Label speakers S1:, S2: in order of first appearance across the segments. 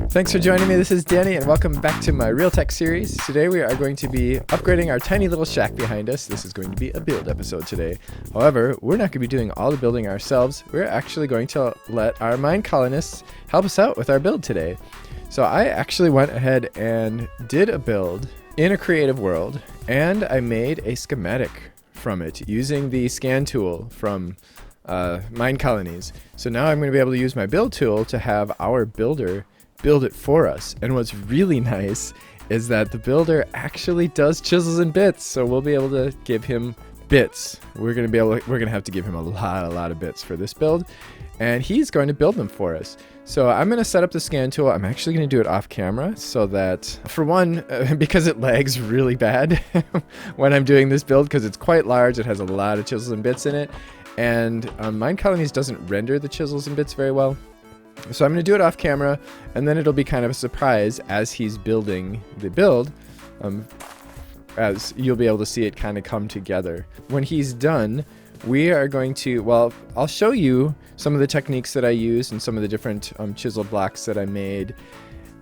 S1: Thanks for joining me. This is Danny, and welcome back to my Real Tech series. Today we are going to be upgrading our tiny little shack behind us. This is going to be a build episode today. However, we're not going to be doing all the building ourselves. We're actually going to let our Minecolonists help us out with our build today. So I actually went ahead and did a build in a creative world, and I made a schematic from it using the scan tool from Minecolonies. So now I'm going to be able to use my build tool to have our builder build it for us. And what's really nice is that the builder actually does chisels and bits, so we'll be able to give him bits. We're gonna have to give him a lot of bits for this build, and he's going to build them for us. So I'm gonna set up the scan tool. I'm actually gonna do it off camera so that, for one, because it lags really bad when I'm doing this build, because it's quite large, it has a lot of chisels and bits in it, and Minecolonies doesn't render the chisels and bits very well. So I'm going to do it off camera, and then it'll be kind of a surprise as he's building the build, as you'll be able to see it kind of come together. When he's done, we are going to, well, I'll show you some of the techniques that I used and some of the different chisel blocks that I made,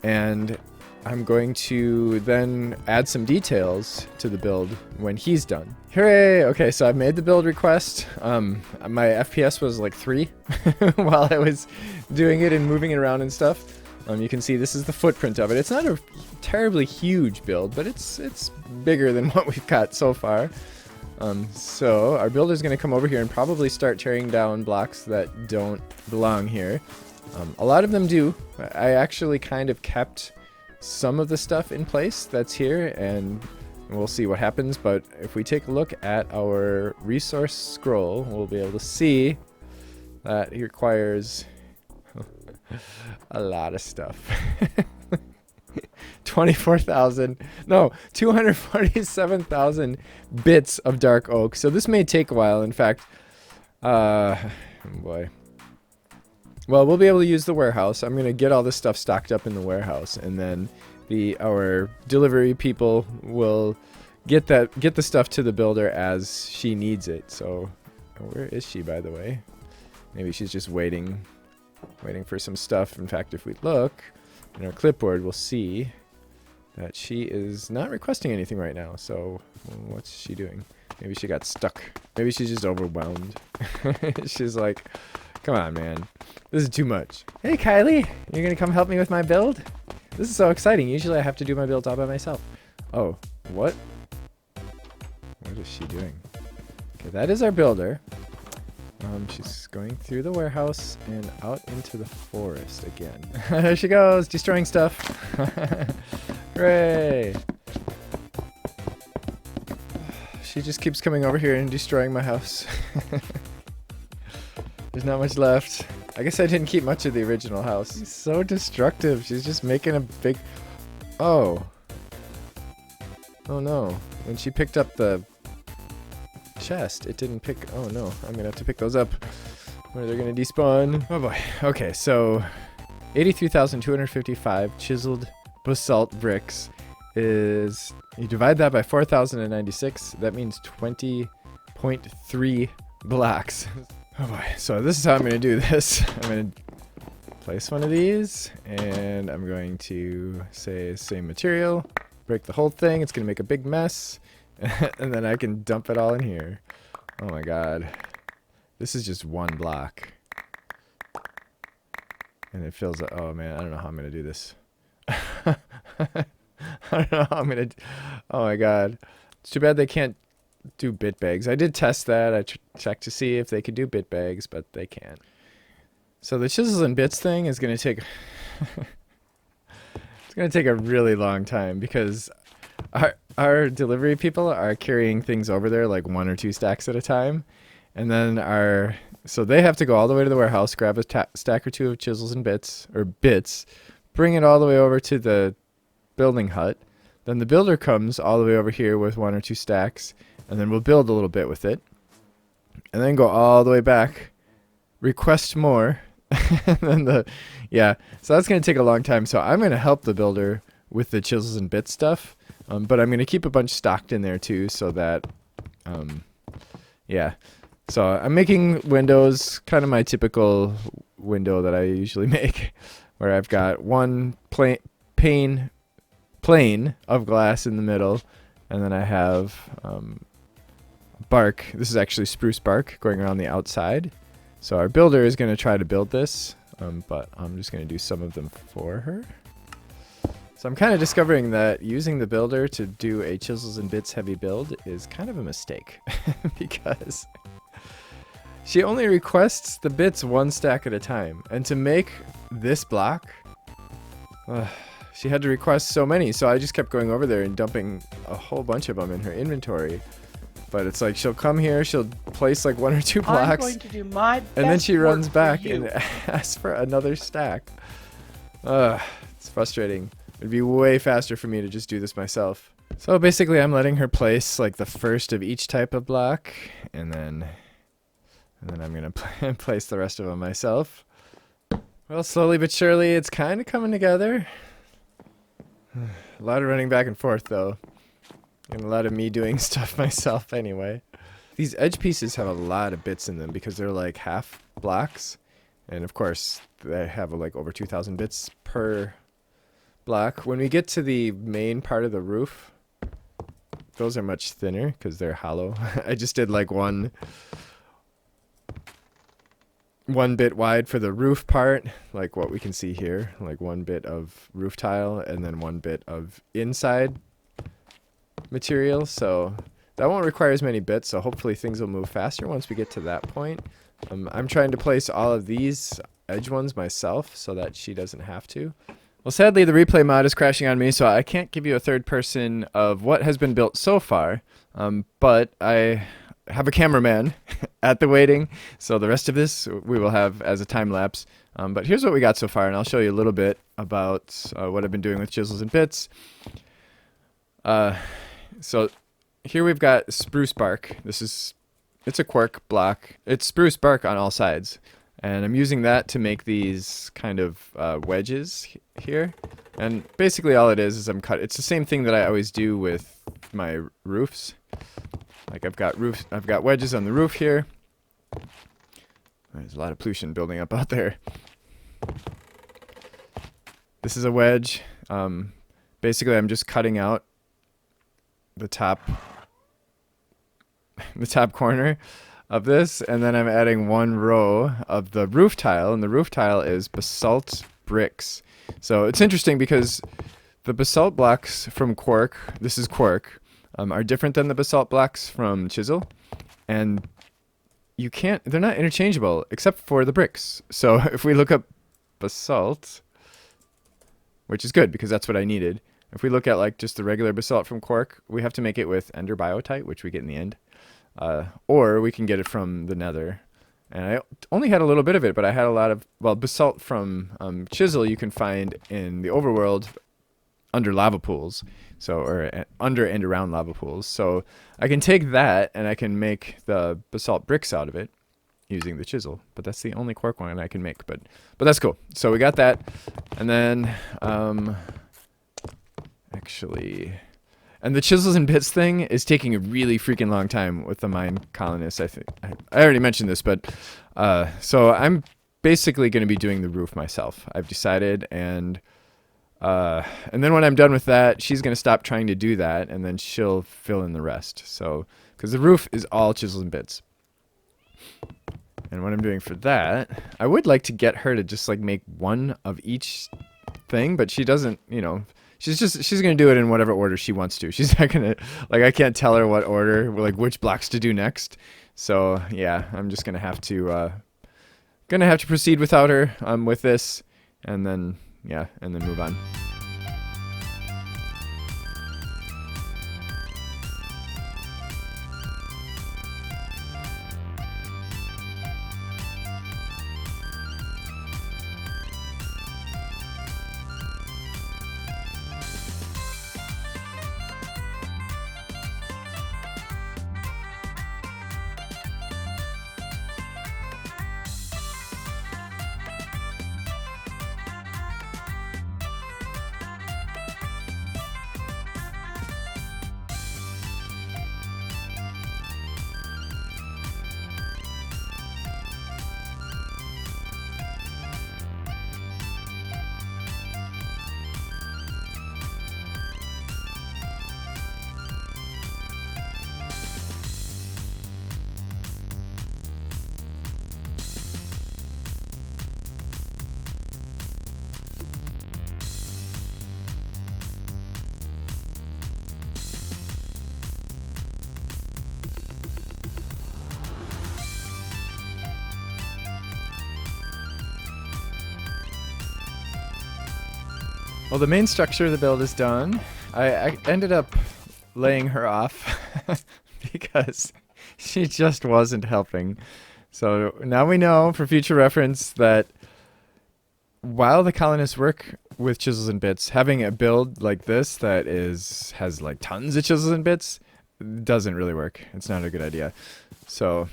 S1: and I'm going to then add some details to the build when he's done. Hooray! Okay, so I've made the build request. My FPS was like 3 while I was doing it and moving it around and stuff. You can see this is the footprint of it. It's not a terribly huge build, but it's bigger than what we've got so far. So our builder's going to come over here and probably start tearing down blocks that don't belong here. A lot of them do. I actually kind of kept some of the stuff in place that's here, and we'll see what happens. But if we take a look at our resource scroll, we'll be able to see that it requires a lot of stuff. 247,000 bits of dark oak. So this may take a while. In fact, boy. Well, we'll be able to use the warehouse. I'm going to get all this stuff stocked up in the warehouse, and then our delivery people will get the stuff to the builder as she needs it. So, where is she, by the way? Maybe she's just waiting for some stuff. In fact, if we look in our clipboard, we'll see that she is not requesting anything right now. So, what's she doing? Maybe she got stuck. Maybe she's just overwhelmed. She's like, come on, man. This is too much. Hey, Kylie, you're going to come help me with my build? This is so exciting. Usually I have to do my build all by myself. Oh, what? What is she doing? Okay, that is our builder. She's going through the warehouse and out into the forest again. There she goes, destroying stuff. Hooray! She just keeps coming over here and destroying my house. There's not much left. I guess I didn't keep much of the original house. She's so destructive. She's just making a big... Oh. Oh no. When she picked up the chest, it didn't pick... Oh no. I'm gonna have to pick those up. Where they're gonna despawn. Oh boy. Okay, so 83,255 chiseled basalt bricks is... You divide that by 4,096. That means 20.3 blocks. Oh boy, so this is how I'm going to do this. I'm going to place one of these, and I'm going to say same material, break the whole thing. It's going to make a big mess, and then I can dump it all in here. Oh my god. This is just one block. And it feels like, oh man, I don't know how I'm going to do this. I don't know how I'm going to, oh my god. It's too bad they can't do bit bags. I did test that. I checked to see if they could do bit bags, but they can't. So the chisels and bits thing is going to take it's going to take a really long time, because our delivery people are carrying things over there like 1 or 2 stacks at a time, and then so they have to go all the way to the warehouse, grab a stack or 2 of chisels and bits, bring it all the way over to the building hut. Then the builder comes all the way over here with 1 or 2 stacks, and then we'll build a little bit with it, and then go all the way back, request more, and then so that's going to take a long time. So I'm going to help the builder with the chisels and bits stuff, but I'm going to keep a bunch stocked in there too, so that, so I'm making windows, kind of my typical window that I usually make. where I've got one plane of glass in the middle, and then I have bark. This is actually spruce bark going around the outside. So our builder is going to try to build this, but I'm just going to do some of them for her. So I'm kind of discovering that using the builder to do a chisels and bits heavy build is kind of a mistake because she only requests the bits one stack at a time. And to make this block, she had to request so many. So I just kept going over there and dumping a whole bunch of them in her inventory. But it's like she'll come here, she'll place like 1 or 2 blocks,
S2: I'm going to do my best
S1: and then she runs back
S2: you.
S1: and asks for another stack. It's frustrating. It'd be way faster for me to just do this myself. So basically I'm letting her place like the first of each type of block, and then I'm gonna place the rest of them myself. Well, slowly but surely it's kind of coming together. A lot of running back and forth though, and a lot of me doing stuff myself anyway. These edge pieces have a lot of bits in them because they're like half blocks, and of course they have like over 2,000 bits per block. When we get to the main part of the roof, those are much thinner because they're hollow. I just did like one bit wide for the roof part, like what we can see here, like 1 bit of roof tile and then 1 bit of inside material. So that won't require as many bits, so hopefully things will move faster once we get to that point. I'm trying to place all of these edge ones myself so that she doesn't have to. Well, sadly, the replay mod is crashing on me, so I can't give you a third person of what has been built so far, but I have a cameraman at the waiting, so the rest of this we will have as a time lapse. But here's what we got so far, and I'll show you a little bit about what I've been doing with chisels and bits. So here we've got spruce bark. It's a cork block. It's spruce bark on all sides. And I'm using that to make these kind of wedges here. And basically all it is I'm it's the same thing that I always do with my roofs. Like I've got wedges on the roof here. There's a lot of pollution building up out there. This is a wedge. Basically I'm just cutting out the top corner of this, and then I'm adding 1 row of the roof tile, and the roof tile is basalt bricks. So it's interesting because the basalt blocks from cork, this is cork, are different than the basalt blocks from chisel, and they're not interchangeable except for the bricks. So if we look up basalt, which is good because that's what I needed. If we look at like just the regular basalt from cork, we have to make it with ender biotite, which we get in the end. Or we can get it from the nether. And I only had a little bit of it, but I had a lot of, basalt from chisel you can find in the overworld under lava pools. Or under and around lava pools. So I can take that and I can make the basalt bricks out of it using the chisel. But that's the only cork one I can make. But that's cool. So we got that. And then, and the chisels and bits thing is taking a really freaking long time with the Minecolonies. I think I already mentioned this, but so I'm basically going to be doing the roof myself. I've decided, and then when I'm done with that, she's going to stop trying to do that, and then she'll fill in the rest. So because the roof is all chisels and bits. And what I'm doing for that, I would like to get her to just like make 1 of each thing, but she doesn't, she's going to do it in whatever order she wants to. She's not going to, like, I can't tell her what order, like which blocks to do next. So yeah, I'm just going to have to proceed without her, with this, and then move on. Well, the main structure of the build is done. I ended up laying her off because she just wasn't helping. So now we know for future reference that while the colonists work with chisels and bits, having a build like this that has like tons of chisels and bits doesn't really work. It's not a good idea. So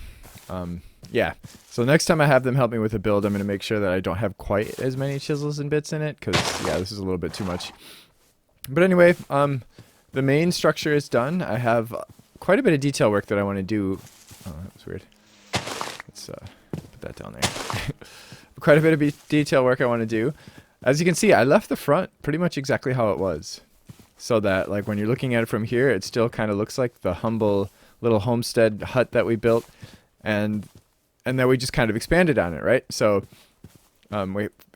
S1: yeah. So next time I have them help me with a build, I'm going to make sure that I don't have quite as many chisels and bits in it, because yeah, this is a little bit too much. But anyway, the main structure is done. I have quite a bit of detail work that I want to do. Oh, that was weird. Let's put that down there. Quite a bit of detail work I want to do. As you can see, I left the front pretty much exactly how it was, so that like when you're looking at it from here, it still kind of looks like the humble little homestead hut that we built, and then we just kind of expanded on it, right? So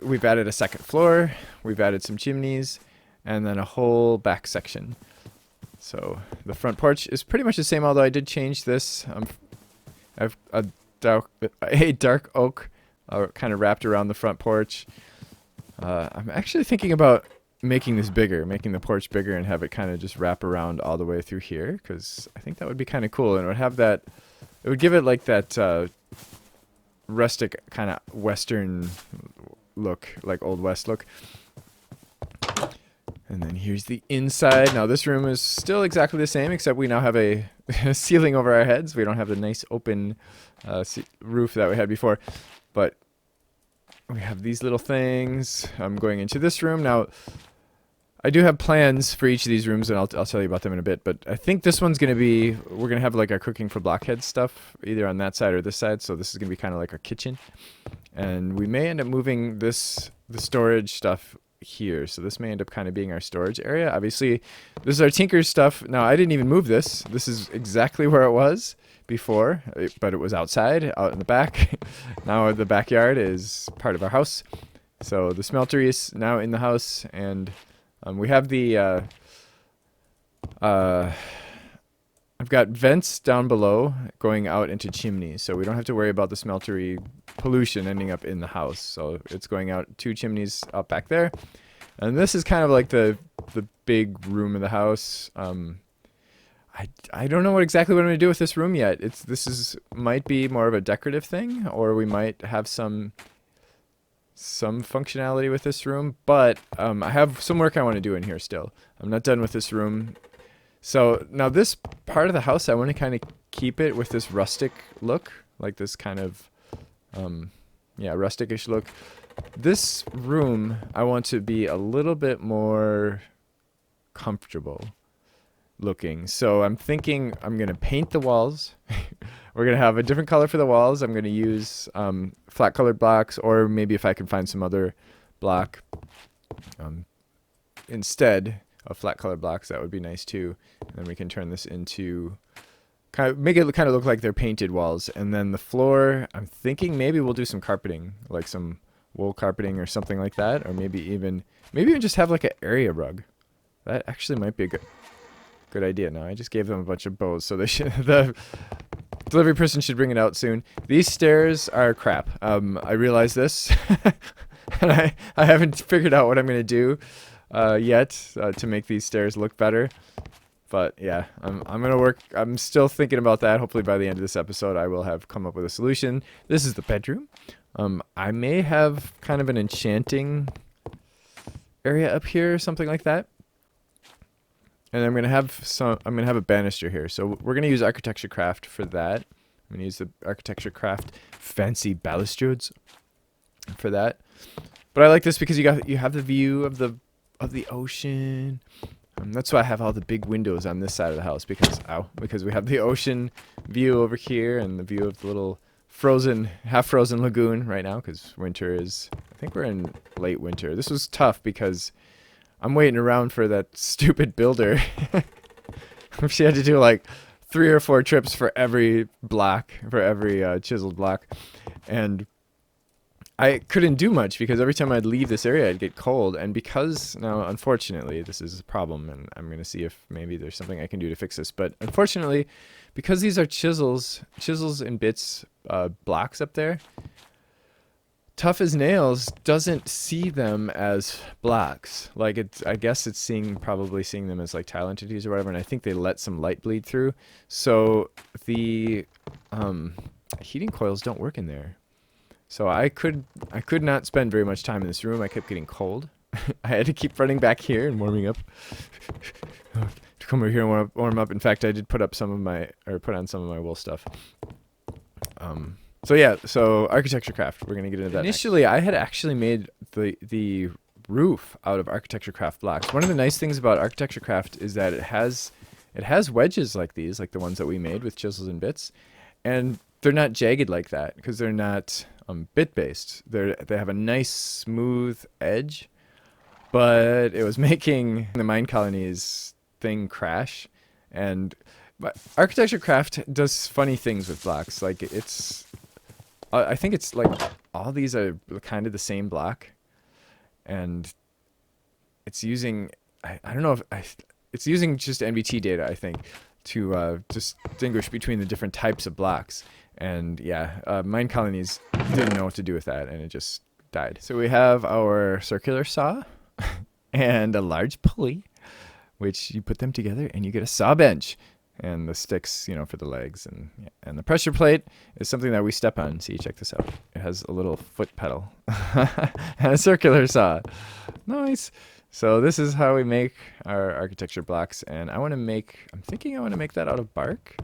S1: we've added a second floor, we've added some chimneys, and then a whole back section. So the front porch is pretty much the same, although I did change this. I have a dark oak kind of wrapped around the front porch. I'm actually thinking about making this bigger, making the porch bigger, and have it kind of just wrap around all the way through here, because I think that would be kind of cool, and it would have that, it would give it like that rustic kind of western look, like Old West look. And then here's the inside. Now this room is still exactly the same, except we now have a ceiling over our heads. We don't have the nice open roof that we had before, but we have these little things. I'm going into this room now. I do have plans for each of these rooms, and I'll tell you about them in a bit. But I think this one's going to be, we're going to have like our cooking for blockhead stuff, either on that side or this side. So this is going to be kind of like our kitchen. And we may end up moving the storage stuff here. So this may end up kind of being our storage area. Obviously, this is our tinker's stuff. Now, I didn't even move this. This is exactly where it was before, but it was outside, out in the back. Now the backyard is part of our house. So the smeltery is now in the house, and we have the I've got vents down below going out into chimneys, so we don't have to worry about the smeltery pollution ending up in the house. So it's going out 2 chimneys out back there, and this is kind of like the big room of the house. I don't know exactly what I'm going to do with this room yet. This might be more of a decorative thing, or we might have some functionality with this room, but I have some work I want to do in here still. I'm not done with this room. So now this part of the house, I want to kind of keep it with this rustic look, like this kind of yeah, rustic-ish look. This room I want to be a little bit more comfortable looking. So I'm thinking I'm going to paint the walls. We're going to have a different color for the walls. I'm going to use flat colored blocks, or maybe if I can find some other block instead of flat colored blocks, that would be nice too. And then we can turn this into make it kind of look like they're painted walls. And then the floor, I'm thinking maybe we'll do some carpeting, like some wool carpeting or something like that, or maybe even just have like an area rug. That actually might be a good idea. No, I just gave them a bunch of bows, so they should, the delivery person should bring it out soon. These stairs are crap. I realize this, and I haven't figured out what I'm going to do yet to make these stairs look better. But yeah, I'm going to work. I'm still thinking about that. Hopefully by the end of this episode, I will have come up with a solution. This is the bedroom. I may have kind of an enchanting area up here or something like that. And I'm gonna have a banister here. So we're gonna use Architecture Craft for that. I'm gonna use the Architecture Craft fancy balustrades for that. But I like this because you have the view of the ocean. That's why I have all the big windows on this side of the house, because we have the ocean view over here and the view of the little half frozen lagoon right now, because winter is, I think we're in late winter. This was tough because I'm waiting around for that stupid builder. She had to do like 3 or 4 trips for every block, for every chiseled block. And I couldn't do much because every time I'd leave this area, I'd get cold. And because now, unfortunately, this is a problem, and I'm going to see if maybe there's something I can do to fix this. But unfortunately, because these are chisels and bits blocks up there, Tough as Nails doesn't see them as blocks. Like I guess it's probably seeing them as like tile entities or whatever. And I think they let some light bleed through. So the heating coils don't work in there. So I could not spend very much time in this room. I kept getting cold. I had to keep running back here and warming up. To come over here and warm up. In fact, I did put on some of my wool stuff. So yeah, so architecture craft. We're gonna get into that. Initially, I had actually made the roof out of architecture craft blocks. One of the nice things about architecture craft is that it has wedges like these, like the ones that we made with chisels and bits, and they're not jagged like that because they're not bit based. They have a nice smooth edge, but it was making the Minecolonies thing crash. But architecture craft does funny things with blocks. Like I think it's like all these are kind of the same block, and it's using I don't know if it's using just NBT data, I think, to distinguish between the different types of blocks. And yeah, Minecolonies didn't know what to do with that, and it just died. So we have our circular saw and a large pulley, which you put them together and you get a saw bench. And the sticks, for the legs, and the pressure plate is something that we step on. See, check this out. It has a little foot pedal and a circular saw. Nice. So this is how we make our architecture blocks, and I'm thinking I want to make that out of bark.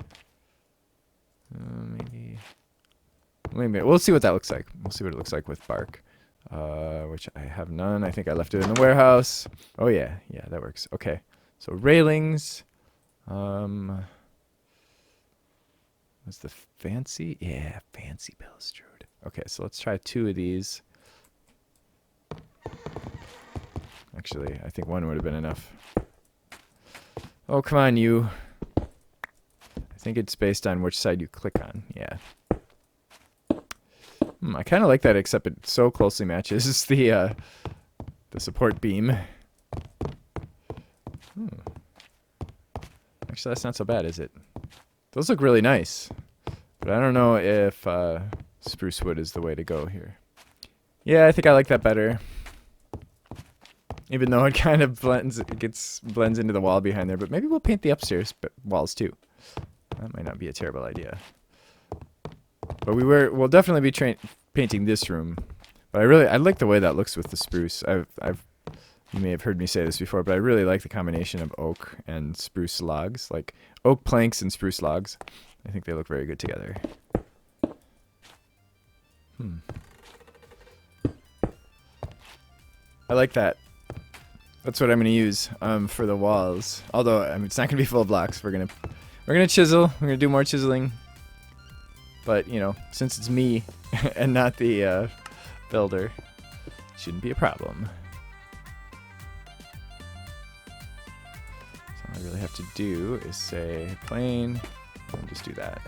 S1: Maybe we'll see what that looks like. We'll see what it looks like with bark, which I have none. I think I left it in the warehouse. Oh yeah, that works. Okay, so railings. What's the fancy? Yeah, fancy balustrade. Okay, so let's try 2 of these. Actually, I think 1 would have been enough. Oh, come on, you. I think it's based on which side you click on. Yeah. I kind of like that, except it so closely matches the support beam. Actually, that's not so bad, is it? Those look really nice. But I don't know if spruce wood is the way to go here. Yeah, I think I like that better. Even though it kind of blends into the wall behind there. But maybe we'll paint the upstairs walls too. That might not be a terrible idea. But we'll definitely be painting this room. But I like the way that looks with the spruce. You may have heard me say this before, but I really like the combination of oak and spruce logs, like oak planks and spruce logs. I think they look very good together. I like that. That's what I'm going to use for the walls. Although it's not going to be full of blocks. We're gonna chisel. We're gonna do more chiseling. But since it's me and not the builder, it shouldn't be a problem. All I really have to do is say plane, and just do that.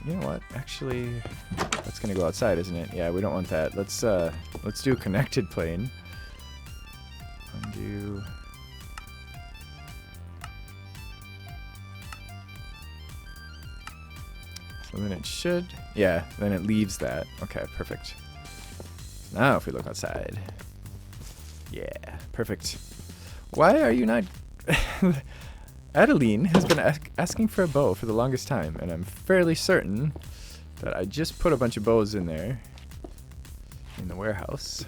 S1: You know what? Actually, that's gonna go outside, isn't it? Yeah, we don't want that. Let's do a connected plane. Undo. So then it should. Yeah, then it leaves that. Okay, perfect. Now if we look outside. Yeah, perfect. Why are you not... Adeline has been asking for a bow for the longest time, and I'm fairly certain that I just put a bunch of bows in there in the warehouse.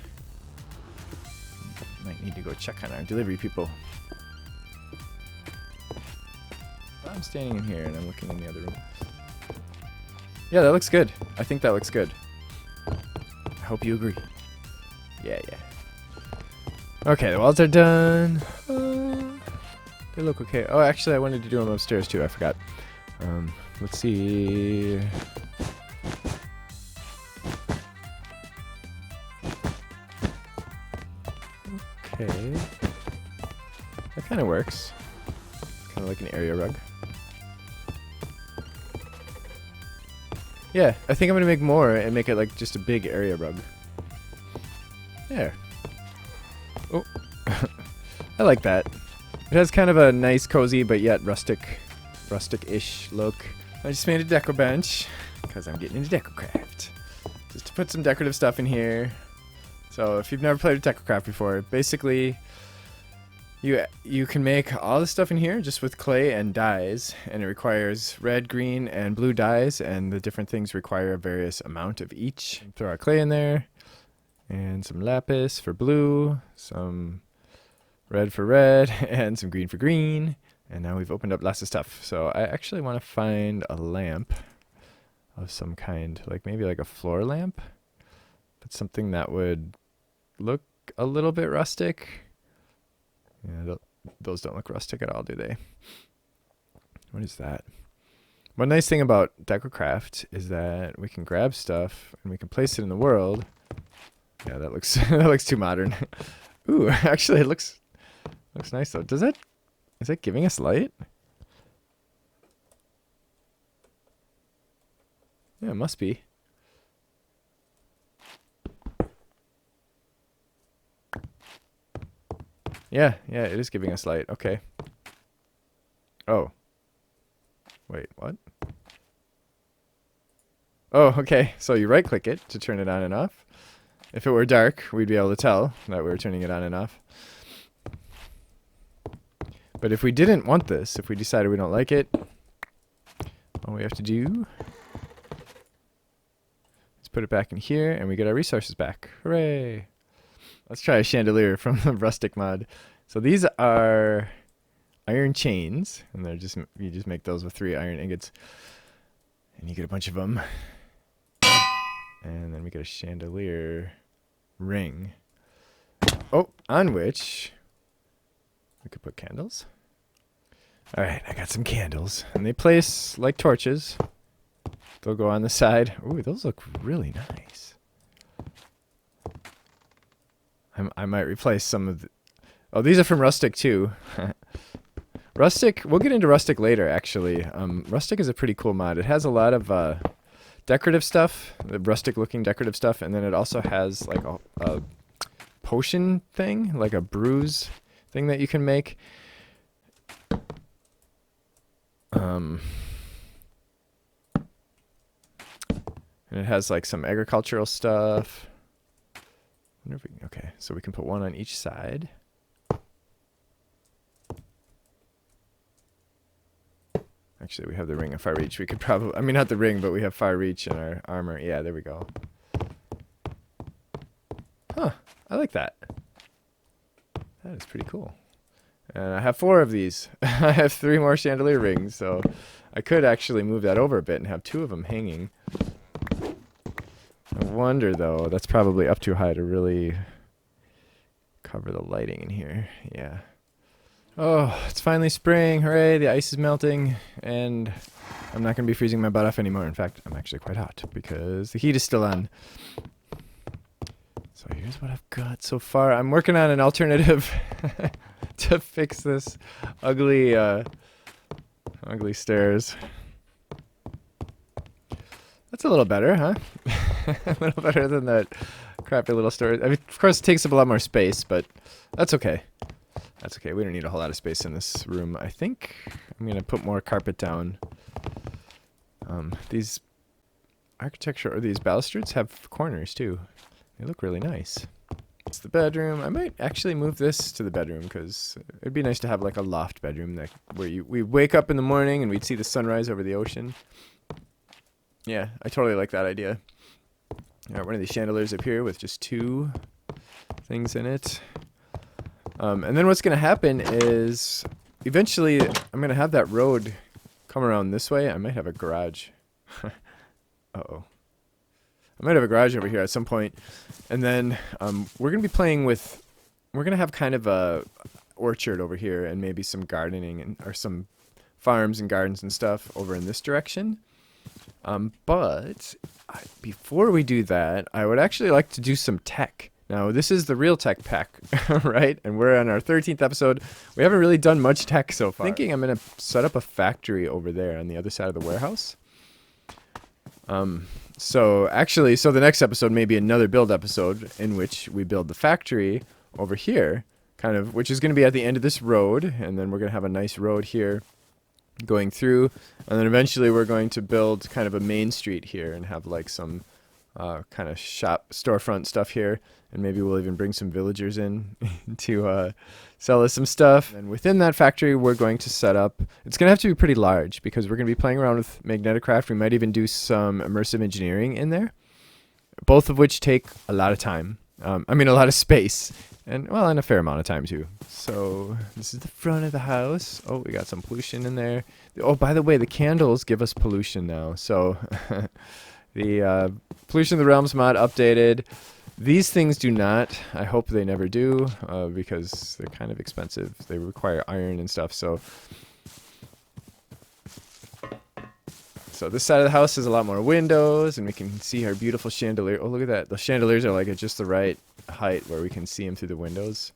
S1: Might need to go check on our delivery people. I'm standing in here and I'm looking in the other room. Yeah, that looks good. I think that looks good. I hope you agree. Yeah. Okay, the walls are done. They look okay. Oh, actually, I wanted to do them upstairs too. I forgot. Let's see. Okay. That kind of works. Kind of like an area rug. Yeah, I think I'm going to make more and make it like just a big area rug. There. Oh. I like that. It has kind of a nice, cozy, but yet rustic-ish look. I just made a deco bench. because I'm getting into DecoCraft. Just to put some decorative stuff in here. So if you've never played with DecoCraft before, basically you can make all the stuff in here just with clay and dyes, and it requires red, green, and blue dyes, and the different things require a various amount of each. Throw our clay in there, and some lapis for blue, some red for red, and some green for green. And now we've opened up lots of stuff. So I actually want to find a lamp of some kind, like maybe like a floor lamp, but something that would look a little bit rustic. Yeah, those don't look rustic at all, do they? What is that? One nice thing about DecoCraft is that we can grab stuff and we can place it in the world. Yeah, that looks that looks too modern. Ooh, actually, it looks nice though. Is that giving us light? Yeah, it must be. Yeah, it is giving us light. Okay. Oh. Wait, what? Oh, okay. So you right-click it to turn it on and off. If it were dark, we'd be able to tell that we were turning it on and off. But if we didn't want this, if we decided we don't like it, all we have to do is put it back in here, and we get our resources back. Hooray! Let's try a chandelier from the rustic mod. So these are iron chains, and they're just you just make those with 3 iron ingots, and you get a bunch of them. And then we get a chandelier ring. Oh, on which we could put candles. All right, I got some candles, and they place like torches. They'll go on the side. Ooh, those look really nice. I might replace some of the... Oh, these are from Rustic too. Rustic, we'll get into Rustic later, actually. Rustic is a pretty cool mod. It has a lot of decorative stuff, the rustic-looking decorative stuff, and then it also has like a potion thing, like a bruise thing that you can make. And it has like some agricultural stuff. Okay, so we can put one on each side. Actually, we have the ring of far reach. We could probably, I mean, not the ring, but we have far reach in our armor. Yeah, there we go. Huh, I like that. That is pretty cool. And I have 4 of these. I have 3 more chandelier rings, so I could actually move that over a bit and have 2 of them hanging. I wonder, though, that's probably up too high to really cover the lighting in here. Yeah. Oh, it's finally spring. Hooray, the ice is melting, and I'm not going to be freezing my butt off anymore. In fact, I'm actually quite hot because the heat is still on. So here's what I've got so far. I'm working on an alternative to fix this ugly stairs. That's a little better, huh? A little better than that crappy little storage. I mean, of course, it takes up a lot more space, but that's okay. That's okay. We don't need a whole lot of space in this room. I think I'm going to put more carpet down. These architecture, or these balustrades have corners, too. They look really nice. It's the bedroom. I might actually move this to the bedroom, because it'd be nice to have like a loft bedroom that where we wake up in the morning and we'd see the sunrise over the ocean. Yeah, I totally like that idea. All right, one of these chandeliers up here with just 2 things in it. And then what's going to happen is eventually I'm going to have that road come around this way. I might have a garage. Uh-oh. I might have a garage over here at some point. And then we're going to be playing with... We're going to have kind of a orchard over here and maybe some gardening or some farms and gardens and stuff over in this direction. But before we do that, I would actually like to do some tech. Now, this is the Real Tech pack, right? And we're on our 13th episode. We haven't really done much tech so far. Thinking I'm going to set up a factory over there on the other side of the warehouse. So the next episode may be another build episode in which we build the factory over here, kind of, which is going to be at the end of this road. And then we're going to have a nice road here going through, and then eventually we're going to build kind of a main street here and have like some kind of shop storefront stuff here, and maybe we'll even bring some villagers in to sell us some stuff. And within that factory we're going to set up, it's going to have to be pretty large because we're going to be playing around with Magneticraft. We might even do some immersive engineering in there, both of which take a lot of time. I mean a lot of space, and well, and a fair amount of time too. So this is the front of the house. Oh, we got some pollution in there. Oh, by the way, the candles give us pollution now. So the Pollution of the Realms mod updated. These things do not. I hope they never do, because they're kind of expensive. They require iron and stuff. So this side of the house has a lot more windows, and we can see our beautiful chandelier. Oh, look at that. The chandeliers are like at just the right height where we can see them through the windows.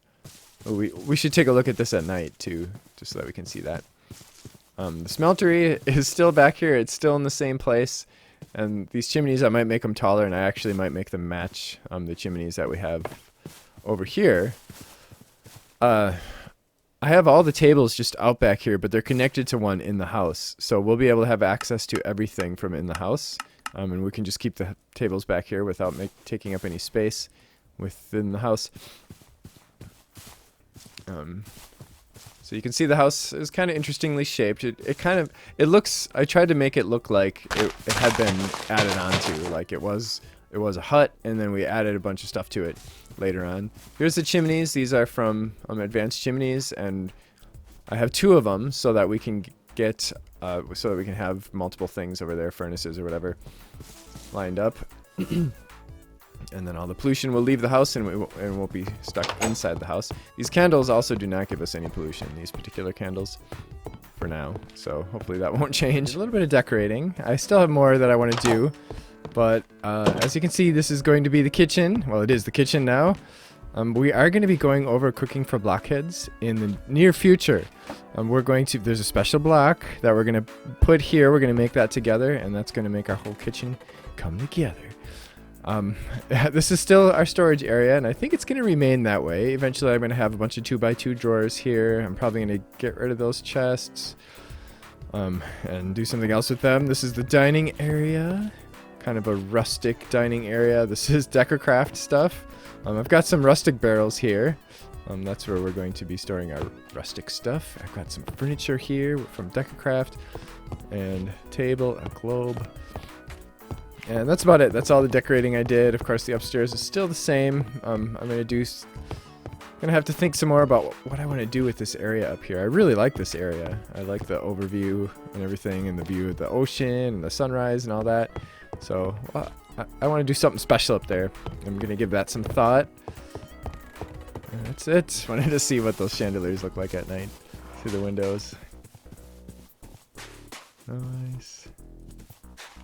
S1: Oh, we should take a look at this at night too, just so that we can see that. The smeltery is still back here. It's still in the same place. And these chimneys, I might make them taller, and I actually might make them match the chimneys that we have over here. I have all the tables just out back here, but they're connected to one in the house. So we'll be able to have access to everything from in the house. And we can just keep the tables back here without taking up any space within the house. So you can see the house is kind of interestingly shaped. It looks, I tried to make it look like it had been added onto, like it was a hut, and then we added a bunch of stuff to it later on. Here's the chimneys. These are from Advanced Chimneys, and I have 2 of them so that we can get, so that we can have multiple things over there, furnaces or whatever, lined up. And then all the pollution will leave the house, and we won't be stuck inside the house. These candles also do not give us any pollution, these particular candles, for now. So hopefully that won't change. A little bit of decorating. I still have more that I want to do, but as you can see, this is going to be the kitchen. Well, it is the kitchen now. We are going to be going over cooking for blockheads in the near future. There's a special block that we're going to put here. We're going to make that together, and that's going to make our whole kitchen come together. This is still our storage area, and I think it's going to remain that way. Eventually I'm going to have a bunch of 2x2 drawers here. I'm probably going to get rid of those chests and do something else with them. This is the dining area, kind of a rustic dining area. This is Deckercraft stuff. I've got some rustic barrels here. That's where we're going to be storing our rustic stuff. I've got some furniture here from Deckercraft, and table, a globe. And that's about it. That's all the decorating I did. Of course, the upstairs is still the same. I'm gonna have to think some more about what I want to do with this area up here. I really like this area. I like the overview and everything, and the view of the ocean and the sunrise and all that. So I want to do something special up there. I'm gonna give that some thought. And that's it. Wanted to see what those chandeliers look like at night through the windows. Nice.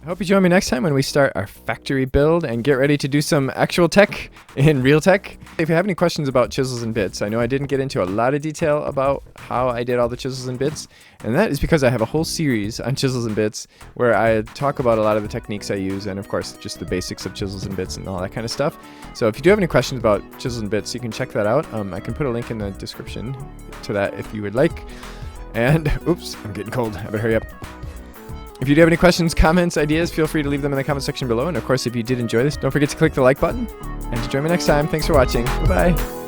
S1: I hope you join me next time when we start our factory build and get ready to do some actual tech in real tech. If you have any questions about chisels and bits, I know I didn't get into a lot of detail about how I did all the chisels and bits, and that is because I have a whole series on chisels and bits where I talk about a lot of the techniques I use, and of course just the basics of chisels and bits and all that kind of stuff. So if you do have any questions about chisels and bits, you can check that out. I can put a link in the description to that if you would like. And oops, I'm getting cold. I better hurry up. If you do have any questions, comments, ideas, feel free to leave them in the comment section below. And of course, if you did enjoy this, don't forget to click the like button and to join me next time. Thanks for watching. Bye-bye.